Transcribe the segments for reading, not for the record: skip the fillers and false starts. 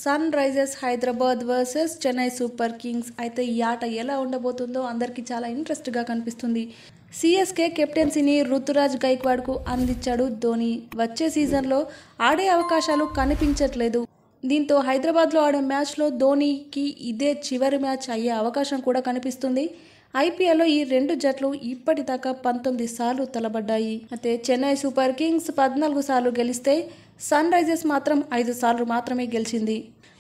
Sun Risers Hyderabad versus Chennai Super Kings. అయితే ఈ ఆట ఎలా ఉండబోతుందో అందరికీ చాలా ఇంట్రెస్ట్గా కనిపిస్తుంది. సిఎస్కే కెప్టెన్సీని రుతురాజ్ గైక్వాడ్కు అందించాడు ధోని. వచ్చే సీజన్లో ఆడే అవకాశాలు కనిపించట్లేదు. దీంతో హైదరాబాద్లో ఆడే మ్యాచ్లో ధోనికి ఇదే చివరి మ్యాచ్ అయ్యే అవకాశం కూడా కనిపిస్తుంది. ఐపీఎల్లో ఈ రెండు జట్లు ఇప్పటిదాకా 19 సార్లు తలబడ్డాయి. అయితే చెన్నై సూపర్ కింగ్స్ 14 సార్లు గెలిస్తే సన్ రైజర్స్ మాత్రం 5 సార్లు మాత్రమే గెలిచింది.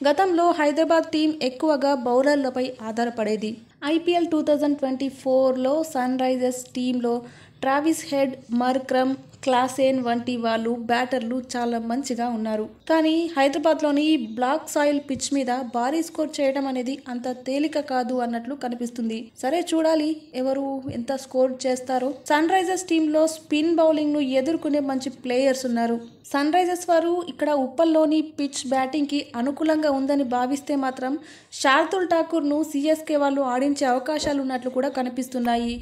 గతంలో హైదరాబాద్ టీం ఎక్కువగా బౌలర్లపై ఆధారపడేది. ఐపీఎల్ 2024లో సన్ రైజర్స్ టీంలో ట్రావిస్ హెడ్, మార్క్రమ్, క్లాసెన్ వంటి వాళ్ళు బ్యాటర్లు చాలా మంచిగా ఉన్నారు. కానీ హైదరాబాద్లోని ఈ బ్లాక్ సాయిల్ పిచ్ మీద భారీ స్కోర్ చేయడం అనేది అంత తేలిక కాదు అన్నట్లు కనిపిస్తుంది. సరే, చూడాలి ఎవరు ఎంత స్కోర్ చేస్తారో. సన్ రైజర్స్ టీంలో స్పిన్ బౌలింగ్ ను ఎదుర్కొనే మంచి ప్లేయర్స్ ఉన్నారు. సన్ రైజర్స్ వారు ఇక్కడ ఉప్పల్లోని పిచ్ బ్యాటింగ్ కి అనుకూలంగా ఉందని భావిస్తే మాత్రం శార్దుల్ ఠాకూర్ ను సిఎస్కే వాళ్ళు ఆడించే అవకాశాలు ఉన్నట్లు కూడా కనిపిస్తున్నాయి.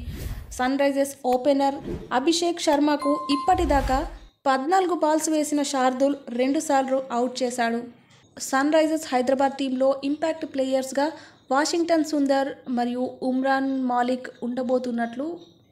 సన్ రైజర్స్ ఓపెనర్ అభిషేక్ శర్మకు ఇప్పటిదాకా 14 బాల్స్ వేసిన శార్దుల్ 2 సార్లు అవుట్ చేశాడు. సన్ రైజర్స్ హైదరాబాద్ టీంలో ఇంపాక్ట్ ప్లేయర్స్గా వాషింగ్టన్ సుందర్ మరియు ఉమ్రాన్ మాలిక్ ఉండబోతున్నట్లు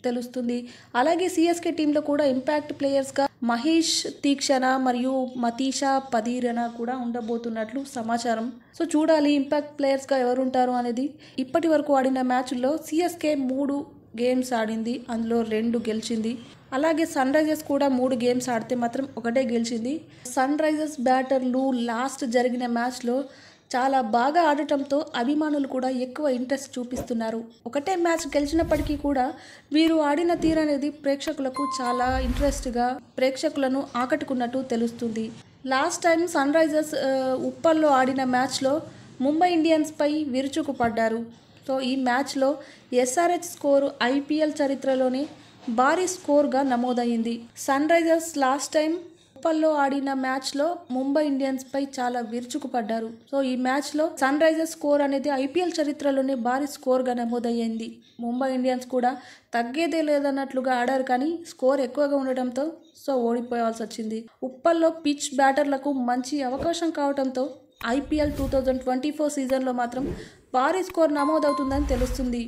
తెలుస్తుంది. అలాగే సిఎస్కే టీంలో కూడా ఇంపాక్ట్ ప్లేయర్స్గా మహేష్ తీక్షణ మరియు మతీషా పధీరన కూడా ఉండబోతున్నట్లు సమాచారం. సో చూడాలి ఇంపాక్ట్ ప్లేయర్స్గా ఎవరు ఉంటారు అనేది. ఇప్పటి వరకు ఆడిన మ్యాచ్ల్లో సిఎస్కే 3 గేమ్స్ ఆడింది, అందులో 2 గెలిచింది. అలాగే సన్ రైజర్స్ కూడా 3 గేమ్స్ ఆడితే మాత్రం 1 గెలిచింది. సన్ రైజర్స్ బ్యాటర్లు లాస్ట్ జరిగిన మ్యాచ్లో చాలా బాగా ఆడటంతో అభిమానులు కూడా ఎక్కువ ఇంట్రెస్ట్ చూపిస్తున్నారు. ఒకటే మ్యాచ్ గెలిచినప్పటికీ కూడా వీరు ఆడిన తీరు అనేది ప్రేక్షకులకు చాలా ఇంట్రెస్ట్గా ప్రేక్షకులను ఆకట్టుకున్నట్టు తెలుస్తుంది. లాస్ట్ టైం సన్ రైజర్స్ ఉప్పల్లో ఆడిన మ్యాచ్లో ముంబై ఇండియన్స్పై విరుచుకుపడ్డారు. సో ఈ మ్యాచ్లో ఎస్ఆర్హెచ్ స్కోరు ఐపీఎల్ చరిత్రలోనే భారీ స్కోర్గా నమోదైంది. సన్ రైజర్స్ లాస్ట్ టైం ఉప్పల్లో ఆడిన మ్యాచ్లో ముంబై ఇండియన్స్పై చాలా విరుచుకుపడ్డారు. సో ఈ మ్యాచ్లో సన్ రైజర్స్ స్కోర్ అనేది ఐపీఎల్ చరిత్రలోనే భారీ స్కోర్గా నమోదయ్యింది. ముంబై ఇండియన్స్ కూడా తగ్గేదే లేదన్నట్లుగా ఆడారు, కానీ స్కోర్ ఎక్కువగా ఉండటంతో సో ఓడిపోవాల్సి వచ్చింది. ఉప్పల్లో పిచ్ బ్యాటర్లకు మంచి అవకాశం కావడంతో ఐపీఎల్ 2024 సీజన్లో మాత్రం భారీ స్కోర్ నమోదవుతుందని తెలుస్తుంది.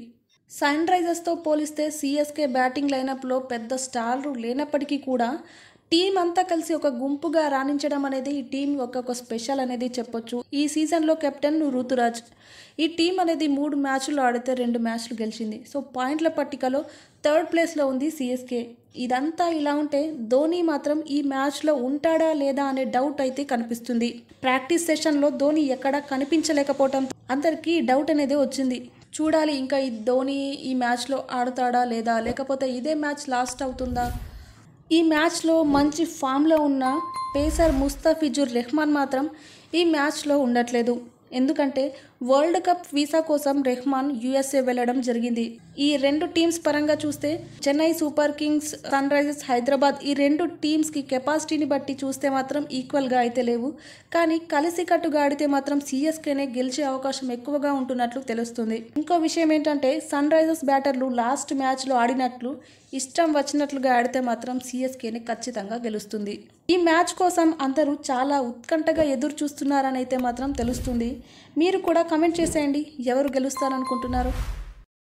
సన్ రైజర్స్తో పోలిస్తే సిఎస్కే బ్యాటింగ్ లైనప్లో పెద్ద స్టార్లు లేనప్పటికీ కూడా టీం అంతా కలిసి ఒక గుంపుగా రాణించడం అనేది ఈ టీం ఒక స్పెషల్ అనేది చెప్పొచ్చు. ఈ సీజన్లో కెప్టెన్ రుతురాజ్. ఈ టీం అనేది 3 మ్యాచ్లు ఆడితే 2 మ్యాచ్లు గెలిచింది. సో పాయింట్ల పట్టికలో 3rd ప్లేస్లో ఉంది సిఎస్కే. ఇదంతా ఇలా ఉంటే ధోని మాత్రం ఈ మ్యాచ్లో ఉంటాడా లేదా అనే డౌట్ అయితే కనిపిస్తుంది. ప్రాక్టీస్ సెషన్లో ధోని ఎక్కడా కనిపించలేకపోవడం అందరికీ డౌట్ అనేది వచ్చింది. చూడాలి ఇంకా ఈ ధోని ఈ మ్యాచ్లో ఆడతాడా లేదా, లేకపోతే ఇదే మ్యాచ్ లాస్ట్ అవుతుందా. ఈ మ్యాచ్లో మంచి ఫామ్లో ఉన్న పేసర్ ముస్తఫిజుర్ రెహ్మాన్ మాత్రం ఈ మ్యాచ్లో ఉండట్లేదు. ఎందుకంటే వరల్డ్ కప్ వీసా కోసం రెహ్మాన్ యుఎస్ఏ వెళ్ళడం జరిగింది. ఈ 2 టీమ్స్ పరంగా చూస్తే Chennai Super Kings, Sunrisers Hyderabad ఈ 2 టీమ్స్కి కెపాసిటీని బట్టి చూస్తే మాత్రం ఈక్వల్గా అయితే లేవు. కానీ కలిసికట్టుగా ఆడితే మాత్రం సిఎస్కేనే గెలిచే అవకాశం ఎక్కువగా ఉంటున్నట్లు తెలుస్తుంది. ఇంకో విషయం ఏంటంటే సన్ రైజర్స్ బ్యాటర్లు లాస్ట్ మ్యాచ్లో ఆడినట్లు ఇష్టం వచ్చినట్లుగా ఆడితే మాత్రం సిఎస్కేనే ఖచ్చితంగా గెలుస్తుంది. ఈ మ్యాచ్ కోసం అందరూ చాలా ఉత్కంఠగా ఎదురు చూస్తున్నారని అయితే మాత్రం తెలుస్తుంది. మీరు కూడా కమెంట్ చేసేయండి ఎవరు గెలుస్తారనుకుంటున్నారు.